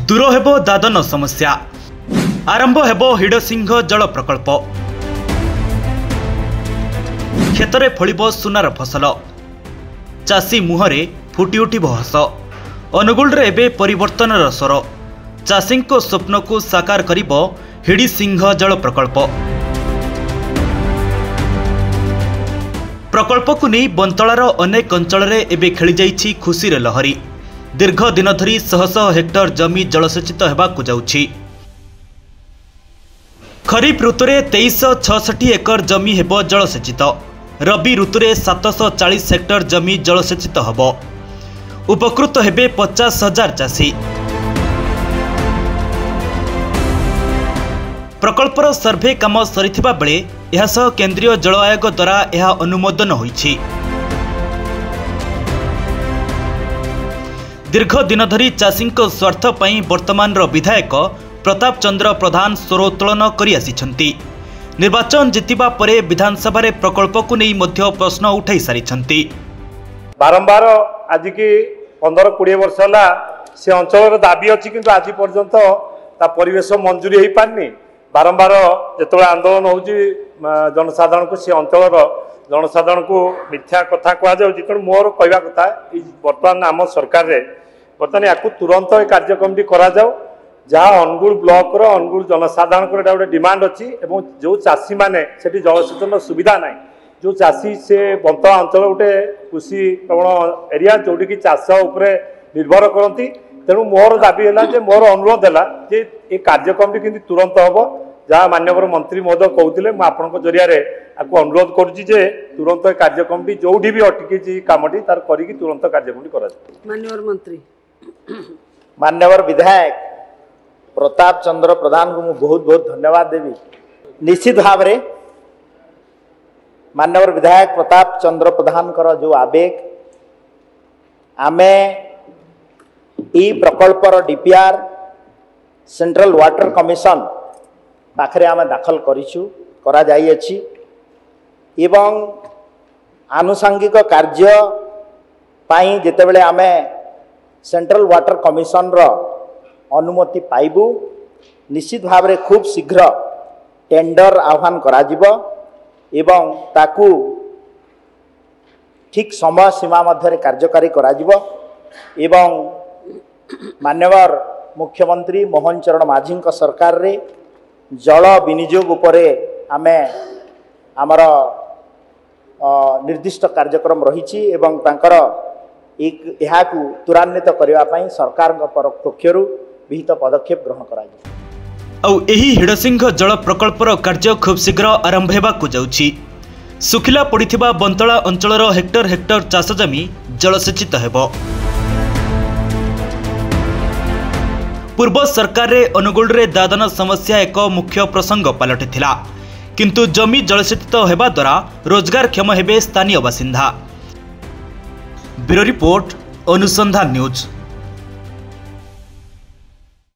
दूर हेबो दादन समस्या आरंभ हेबो हिडसिंह जल प्रकल्प क्षेत्र फलिबो सुनार फसल चाषी मुहरे फुटी उठिब हस अनुगुल रे एबे परिवर्तनर स्वर चाषी स्वप्न को साकार करिबो हिडसिंह जल प्रकल्प प्रकल्प को नहीं बंतलार अनेक अंचल रे एबे खेली जाइछि खुशीर लहरी दीर्घ दिन धरी शह शह हेक्टर जमी जलसेचित हेबाकु जाउछि। खरीफ ऋतुरे 2366 एकर जमी हेबो जलसेचित रबी ऋतुरे 740 हेक्टर जमी जलसेचित हेबो उपकृत हेबे 50,000 चाषी। प्रकल्पर सर्भे काम सरिथिबा बेले एहा सह केंद्रीय जल आयोग द्वारा एहा अनुमोदन होईछि। दीर्घ दिन धरी चाषी स्वार्थ पई वर्तमान विधायक प्रताप चंद्र प्रधान स्वरोत्तोलन करि आसिछन्ति। निर्वाचन जितिबा परे विधानसभा रे प्रकल्प को नहीं मध्य प्रश्न उठाई सारिछन्ति। बारंबार आज की 15-20 वर्ष होला से अंचल दाबी अच्छी किंतु आज पर्यंत ता परिवेश मंजूरी हो पारनी। बारंबार जिते आंदोलन हो जनसाधारण को से अंचल जनसाधारण को मिथ्या कथा कहुँ तेणु मोर कहवा कथा बर्तमान आम सरकार रे बर्तमान या तुरंत कार्यक्रम करा जाओ जहाँ अनुगुल ब्लॉक रो अनुगुल जनसाधारण गोटे डिमांड अच्छी एवं जो चाषी मैंने से जलसेचन सुविधा ना जो चाषी से बंतला अंचल गोटे कृषि प्रवण एरिया जोटी की चाष उपरे निर्भर करती तेणु मोर दाबी है मोर अनुरोध है ये कार्यक्रम भी किंतु तुरंत हम जहाँ माननीय मंत्री महोदय कहते मुझे जरिया अनुरोध करुच्ची तुरंत कार्यक्रम भी जो भी अटकी कमटी तार करी तुरंत कार्यक्रम कर माननीय मंत्री माननीय विधायक प्रताप चंद्र प्रधान को मुझे बहुत बहुत धन्यवाद देवी। निश्चित भाव में माननीय विधायक प्रताप चंद्र प्रधान कर जो आवेग आमे ई प्रकल्पर डीपीआर सेंट्रल वाटर कमिशन पाखरे आमे दाखल करिछु करा जाई अछि एवं आनुषंगिक कार्य पाई जेतेबेले आमे सेंट्रल वाटर कमिशन रो अनुमति पाइबू निश्चित भाव में खूब शीघ्र टेंडर आह्वान करा जिवो एवं ताकू ठीक समय सीमा मध्य कार्यकारी करा जिवो एवं माननीय मुख्यमंत्री मोहन चरण माझी सरकार रे जल विनियोग उपरे आमे आमर निर्दिष्ट कार्यक्रम रही एवं तांकर यहाकू त्वरान्वित करने सरकार पक्षरु विहित पदक्षेप ग्रहण करा। एही हिडसिंह जल प्रकल्पर कार्य खूब शीघ्र आरंभ हेबाकु जाउछि। सुखिला पड़िथिबा बंतला अंचलर हेक्टर हेक्टर चाष जमी जलसेचित हेबो। पूर्व सरकार रे अनुगुल रे दादन समस्या एक मुख्य प्रसंग पलटिथिला किंतु जमी जलसेचित हेबा द्वारा रोजगारक्षम हेबे स्थानीय बासिंदा। ब्यूरो रिपोर्ट अनुसंधान न्यूज।